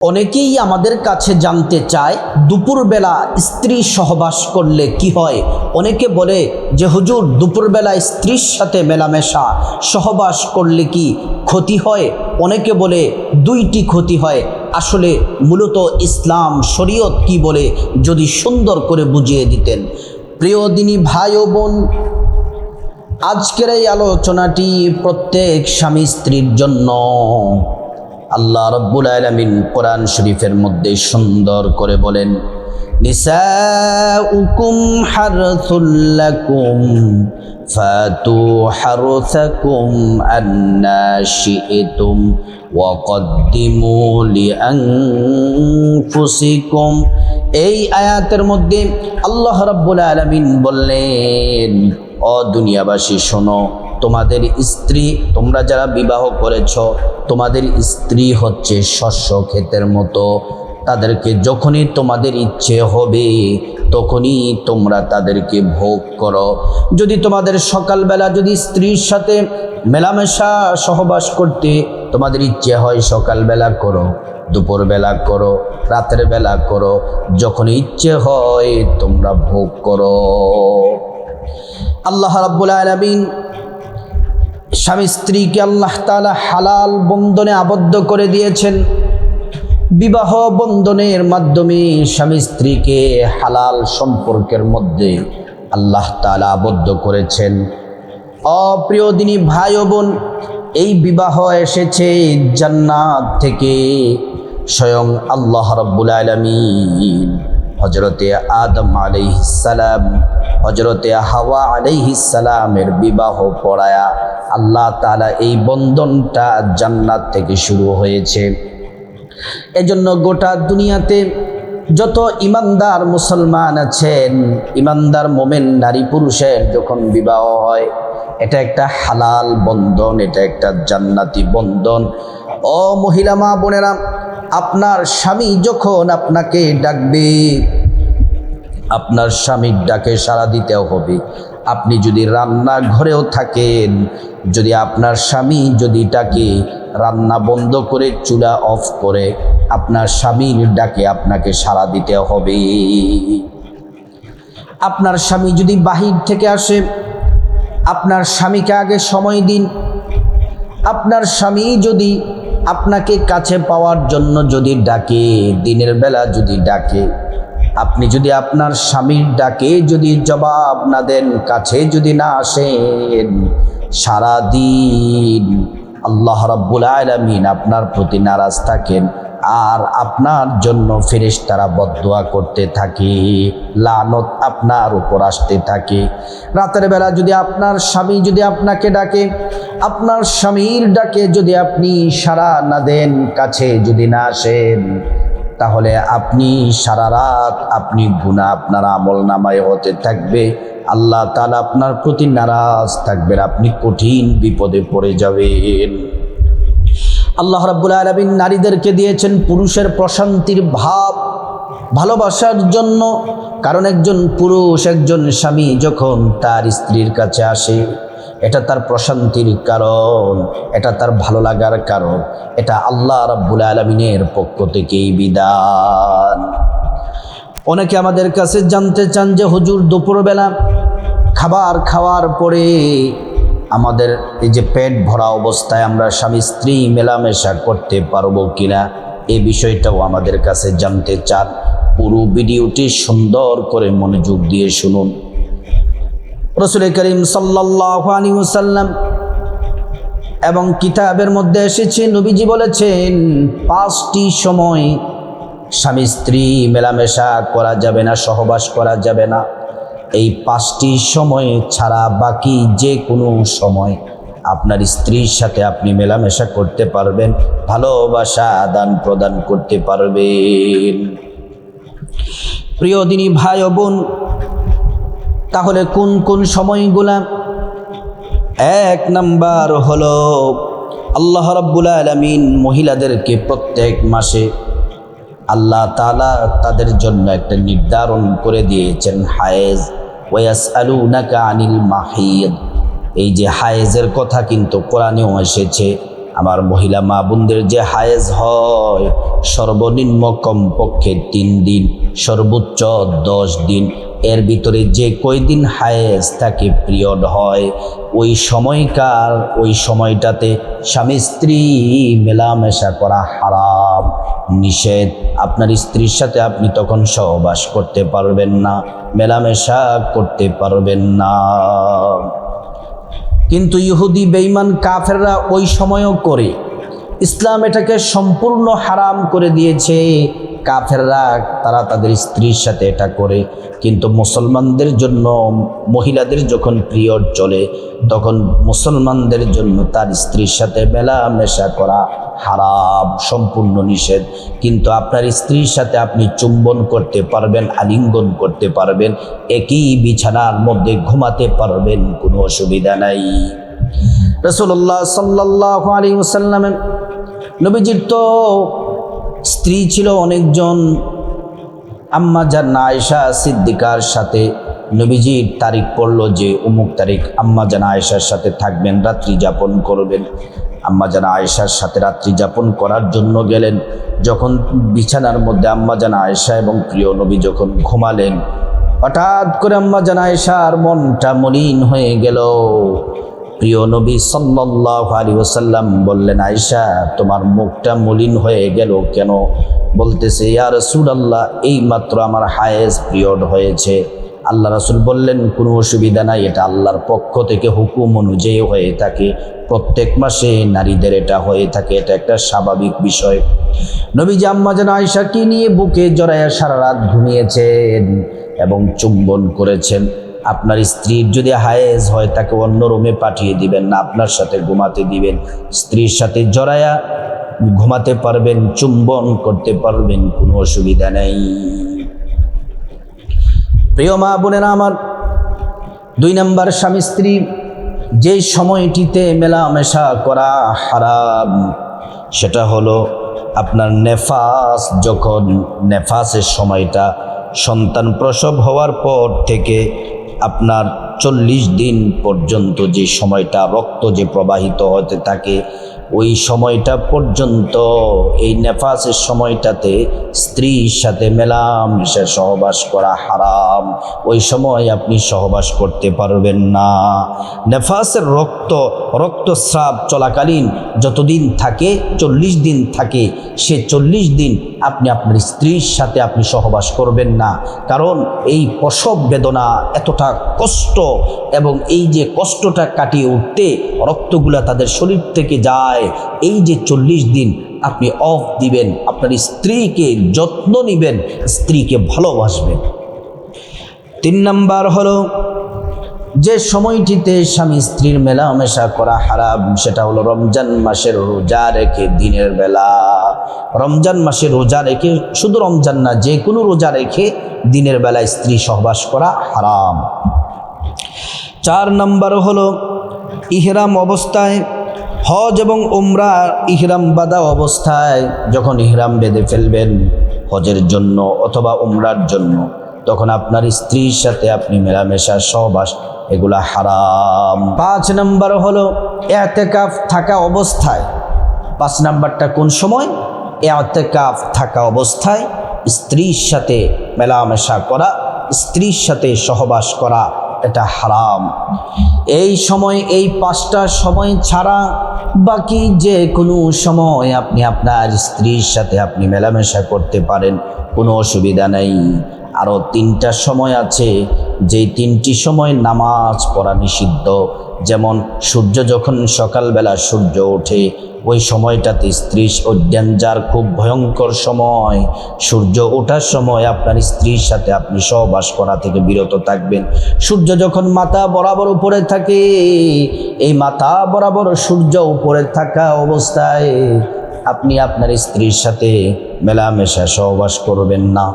অনেকেই আমাদের কাছে জানতে চায় দুপুরবেলা স্ত্রী সহবাস করলে কি হয়। অনেকে বলে যে হুজুর দুপুরবেলা স্ত্রীর সাথে মেলামেশা সহবাস করলে কি ক্ষতি হয়। অনেকে বলে দুইটি ক্ষতি হয়। আসলে মূলত ইসলাম শরীয়ত কি বলে যদি সুন্দর করে বুঝিয়ে দিতেন। প্রিয় দিনী ভাই ও বোন, আজকের এই আলোচনাটি প্রত্যেক স্বামী স্ত্রীর জন্য। আল্লাহ রাব্বুল আলামিন কোরআন শরীফের মধ্যে সুন্দর করে বলেন, নিসাউকুম হারসুল লাকুম ফাতু হারসাকুম আন্না শি'তুম ওয়া কদ্দিমু লিআনফুসিকুম। এই আয়াতের মধ্যে আল্লাহ রাব্বুল আলামিন বললেন, ও দুনিয়াবাসী শোনো, তোমাদের স্ত্রী, তোমরা যারা বিবাহ করেছ, তোমাদের স্ত্রী হচ্ছে শস্য ক্ষেতের মতো। তাদেরকে যখনই তোমাদের ইচ্ছে হবে তখনই তোমরা তাদেরকে ভোগ করো। যদি তোমাদের সকালবেলা যদি স্ত্রীর সাথে মেলামেশা সহবাস করতে তোমাদের ইচ্ছে হয়, সকালবেলা করো, দুপুরবেলা করো, রাতের বেলা করো, যখন ইচ্ছে হয় তোমরা ভোগ করো। আল্লাহ রাব্বুল আলামিন স্বামী স্ত্রীকে আল্লাহ তাআলা হালাল বন্ধনে আবদ্ধ করে দিয়েছেন। বিবাহ বন্ধনের মাধ্যমে স্বামী স্ত্রীকে হালাল সম্পর্কের মধ্যে আল্লাহ তাআলা আবদ্ধ করেছেন। অপ্রিয় দিনী ভাই ও বোন, এই বিবাহ এসেছে জান্নাত থেকে। স্বয়ং আল্লাহ রাব্বুল আলামিন হযরতে আদম আলাইহিস সালাম, হযরতে হাওয়া আলাইহিস সালামের বিবাহ পড়ায়া আল্লাহ তাআলা এই বন্ধনটা জান্নাত থেকে শুরু হয়েছে। এজন্য গোটা দুনিয়াতে যত ইমানদার মুসলমান আছেন, ইমানদার মোমেন নারী পুরুষের যখন বিবাহ হয়, এটা একটা হালাল বন্ধন, এটা একটা জান্নাতি বন্ধন। ও মহিলা মা বোনেরা, আপনার স্বামী যখন আপনাকে ডাকবে, আপনার স্বামীর ডাকে সাড়া দিতে হবে। আপনি যদি রান্নাঘরেও থাকেন, যদি আপনার স্বামী যদি ডাকে, রান্না বন্ধ করে চুলা অফ করে আপনার স্বামীর ডাকে আপনাকে সাড়া দিতে হবে। আপনার স্বামী যদি বাহির থেকে আসে, আপনার স্বামীকে আগে সময় দিন। আপনার স্বামী যদি আপনাকে কাছে পাওয়ার জন্য যদি ডাকে, দিনের বেলা যদি ডাকে, আপনি যদি আপনার স্বামীর ডাকে যদি জবাব না দেন, কাছে যদি না আসেন, সারা দিন আল্লাহ রাব্বুল আলামিন আপনার প্রতি নারাজ থাকেন আর আপনার জন্য ফেরেশতারা বদদুয়া করতে থাকে, লানত আপনার উপর আসতে থাকে। রাতের বেলা যদি আপনার স্বামী যদি আপনাকে ডাকে, আপনার স্বামীর ডাকে যদি আপনি সাড়া না দেন, কাছে যদি না আসেন, তাহলে আপনি সারা রাত আপনি গুনাহ আপনার আমল নামায় হতে থাকবে। আল্লাহ তাআলা আপনার প্রতি নারাজ থাকবেন, আপনি কঠিন বিপদে পড়ে যাবেন। আল্লাহ রাব্বুল আলামিন নারীদেরকে দিয়েছেন পুরুষের প্রশান্তির ভাব, ভালোবাসার জন্য। কারণ একজন পুরুষ, একজন স্বামী যখন তার স্ত্রীর কাছে আসে, এটা তার প্রশান্তির কারণ, এটা তার ভালো লাগার কারণ, এটা আল্লাহ রাব্বুল আলামিনের পক্ষ থেকেই বিধান। অনেকে আমাদের কাছে জানতে চান যে হুজুর দুপুরবেলা খাবার খাওয়ার পরে আমাদের এই যে পেট ভরা অবস্থায় আমরা স্বামী স্ত্রী মেলামেশা করতে পারবো কিনা, এই বিষয়টাও আমাদের কাছে জানতে চান। পুরো ভিডিওটি সুন্দর করে মনোযোগ দিয়ে শুনুন। রাসূল করিম সাল্লাল্লাহু আলাইহি ওয়াসাল্লাম এবং কিতাবের মধ্যে এসেছে, নবীজি বলেছেন 5টি সময় স্বামী স্ত্রী মেলামেশা করা যাবে না, সহবাস করা যাবে না। এই 5টি সময় ছাড়া বাকি যে কোনো সময় আপনার স্ত্রীর সাথে আপনি মেলামেশা করতে পারবেন, ভালোবাসা আদান প্রদান করতে পারবেন। প্রিয় দিনী ভাই ও বোন, তাহলে কোন কোন সময়গুলা? 1 নাম্বার হলো আল্লাহ রাব্বুল আলামিন মহিলাদেরকে প্রত্যেক মাসে আল্লাহ তাআলা তাদের জন্য একটা নির্ধারণ করে দিয়েছেন হায়েজ। ওয়াসআলুনাকা আনিল মাহিদ, এই যে হায়েজের কথা কিন্তু কোরআনেও এসেছে। আমার মহিলা মা বোনদের যে হায়েজ হয় সর্বনিম্ন কমপক্ষে 3 দিন, সর্বোচ্চ 10 দিন, এর ভিতরে যে কয়দিন হায়েজ থাকে, পিরিয়ড হয়, ওই সময়টাতে স্বামী স্ত্রী মেলামেশা করা হারাম, নিষেধ। আপনার স্ত্রীর সাথে আপনি তখন সহবাস করতে পারবেন না, মেলামেশা করতে পারবেন না। কিন্তু ইহুদি বেঈমান কাফেররা ওই সময়ও করে। ইসলাম এটাকে সম্পূর্ণ হারাম করে দিয়েছে। কাফেররা তারা তাদের স্ত্রীর সাথে এটা করে, কিন্তু মুসলমানদের জন্য, মহিলাদের যখন পিরিয়ড চলে তখন মুসলমানদের জন্য তার স্ত্রীর সাথে মেলামেশা করা হারাম, সম্পূর্ণ নিষেধ। কিন্তু আপনার স্ত্রীর সাথে আপনি চুম্বন করতে পারবেন, আলিঙ্গন করতে পারবেন, একই বিছানার মধ্যে ঘুমাতে পারবেন, কোনো অসুবিধা নাই। রাসূলুল্লাহ সাল্লাল্লাহু আলাইহি ওয়াসাল্লাম, নবীজির তো স্ত্রী ছিল অনেকজন। আম্মা জান আয়েশা সিদ্দিকার সাথে নবীজির তারিখ পড়লো যে অমুক তারিখ আম্মা জান আয়েশার সাথে থাকবেন, রাত্রি যাপন করবেন। আম্মা জান আয়েশার সাথে রাত্রি যাপন করার জন্য গেলেন। যখন বিছানার মধ্যে আম্মা জান আয়েশা এবং প্রিয় নবী যখন ঘুমালেন, হঠাৎ করে আম্মা জান আয়েশার মনটা মলিন হয়ে গেল। প্রিয় নবী সাল্লাল্লাহু আলাইহি ওয়াসাল্লাম বললেন, আয়েশা তোমার মুখটা মলিন হয়ে গেল কেন? বলতেছে, ইয়া রাসূলুল্লাহ, এই মাত্র আমার হায়েজ পিরিয়ড হয়েছে। আল্লাহ রাসূল বললেন, কোনো অসুবিধা নাই, এটা আল্লাহর পক্ষ থেকে হুকুম অনুযায়ী হয়ে থাকে, প্রত্যেক মাসে নারীদের এটা হয়ে থাকে, এটা একটা স্বাভাবিক বিষয়। নবীজি আম্মা জান আয়েশাকে নিয়ে বুকে জড়াইয়া সারা রাত ঘুমিয়েছেন এবং চুম্বন করেছেন। আপনার স্ত্রীর যদি হায়েজ হয় তাকে অন্য রুমে পাঠিয়ে দিবেন না, আপনার সাথে ঘুমাতে দিবেন, স্ত্রীর সাথে জড়ায়া ঘুমাতে পারবেন, চুম্বন করতে পারবেন, কোনো অসুবিধা নেই। প্রিয় মা বোনেরা আমার, 2 নম্বর স্বামী স্ত্রী যে সময়টিতে মেলামেশা করা হারাম, সেটা হলো আপনার নেফাস। যখন নেফাসের সময়টা, সন্তান প্রসব হওয়ার পর থেকে আপনার 40 দিন পর্যন্ত যে সময়টা রক্ত যে প্রবাহিত হতে থাকে, ওই সময়টা পর্যন্ত, এই নেফাসের সময়টাতে স্ত্রীর সাথে মেলামেশা সহবাস করা হারাম। ওই সময় আপনি সহবাস করতে পারবেন না। নেফাসের রক্তস্রাব চলাকালীন যতদিন থাকে, 40 দিন থাকে, সে 40 দিন আপনি আপনার স্ত্রীর সাথে আপনি সহবাস করবেন না। কারণ এই প্রসব বেদনা এতটা কষ্ট, এবং এই যে কষ্টটা কাটিয়ে উঠতে রক্তগুলা তাদের শরীর থেকে যায়। এই যে 40 দিন আপনি অফ দিবেন, আপনার স্ত্রীকে যত্ন নিবেন, স্ত্রীকে ভালোবাসবেন। 3 নম্বর হলো যে সময়টিতে স্বামী স্ত্রীর মেলামেশা করা হারাম, সেটা হলো রমজান মাসের রোজা রেখে দিনের বেলা। রমজান মাসে রোজা রেখে, শুধু রমজান না, যে কোনো রোজা রেখে দিনের বেলায় স্ত্রী সহবাস করা হারাম। 4 নম্বর হলো ইহরাম অবস্থায়, হজ এবং উমরা ইহরাম বাঁধা অবস্থায় যখন ইহরাম বেঁধে ফেলবেন হজের জন্য অথবা উমরার জন্য, তখন আপনার স্ত্রীর সাথে আপনি মেলামেশা সহবাস এগুলা হারাম। 5 নম্বর হলো ইতিকাফ থাকা অবস্থায়। 5 নম্বরটা কোন সময়? ইতিকাফ থাকা অবস্থায় স্ত্রীর সাথে মেলামেশা করা, স্ত্রীর সাথে সহবাস করা, এটা হারাম। এই সময়, এই 5টা সময় ছাড়া বাকি যে কোনো সময় আপনি আপনার স্ত্রীর সাথে আপনি মেলামেশা করতে পারেন, কোনো অসুবিধা নেই। আরও 3টা সময় আছে, যেই 3টি সময় নামাজ পড়া নিষিদ্ধ। যেমন সূর্য যখন সকালবেলা সূর্য ওঠে, ওই সময়টাতে স্ত্রী ডেঞ্জার, খুব ভয়ঙ্কর সময়। সূর্য ওঠার সময় আপনার স্ত্রীর সাথে আপনি সহবাস করা থেকে বিরত থাকবেন। সূর্য যখন মাথা বরাবর উপরে থাকে, এই মাথা বরাবর সূর্য উপরে থাকা অবস্থায় আপনি আপনার স্ত্রীর সাথে মেলামেশা সহবাস করবেন না।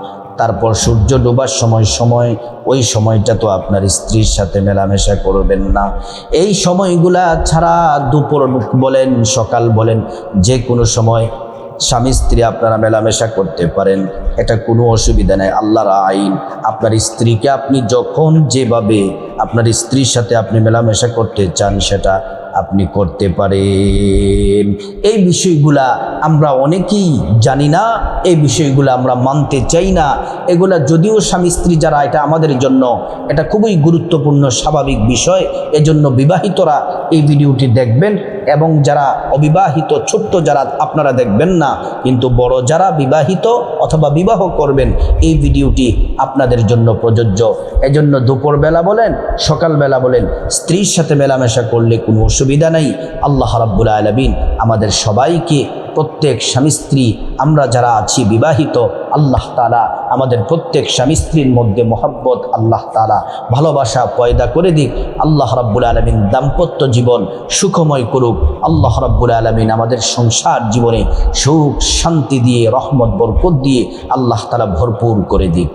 তারপর সূর্য ডোবার সময় ওই সময়টা তো আপনার স্ত্রীর সাথে মেলামেশা করবেন না। এই সময়গুলা ছাড়া দুপুর বলেন, সকাল বলেন, যে কোনো সময় স্বামী স্ত্রী আপনারা মেলামেশা করতে পারেন, এটা কোনো অসুবিধা নেই। আল্লাহর আইন, আপনার স্ত্রীকে আপনি যখন যেভাবে আপনার স্ত্রীর সাথে আপনি মেলামেশা করতে চান, সেটা আপনি করতে পারেন। এই বিষয়গুলা আমরা অনেকেই জানি না, এই বিষয়গুলো আমরা মানতে চাই না। এগুলা যদিও স্বামী স্ত্রী যারা, এটা আমাদের জন্য এটা খুবই গুরুত্বপূর্ণ স্বাভাবিক বিষয়। এজন্য বিবাহিতরা এই ভিডিওটি দেখবেন, এবং যারা অবিবাহিত ছোট্ট যারা আপনারা দেখবেন না, কিন্তু বড় যারা বিবাহিত অথবা বিবাহ করবেন, এই ভিডিওটি আপনাদের জন্য প্রযোজ্য। এজন্য দুপুরবেলা বলেন, সকালবেলা বলেন, স্ত্রীর সাথে মেলামেশা করলে কোনো অসুবিধা নেই। আল্লাহ রাব্বুল আলামিন আমাদের সবাইকে, প্রত্যেক স্বামী স্ত্রী আমরা যারা আছি বিবাহিত, আল্লাহ তাআলা আমাদের প্রত্যেক স্বামী স্ত্রীর মধ্যে মহব্বত, আল্লাহ তাআলা ভালোবাসা পয়দা করে দিক। আল্লাহ রাব্বুল আলামিন দাম্পত্য জীবন সুখময় করুক। আল্লাহ রাব্বুল আলামিন আমাদের সংসার জীবনে সুখ শান্তি দিয়ে, রহমত বরকত দিয়ে আল্লাহ তাআলা ভরপুর করে দিক।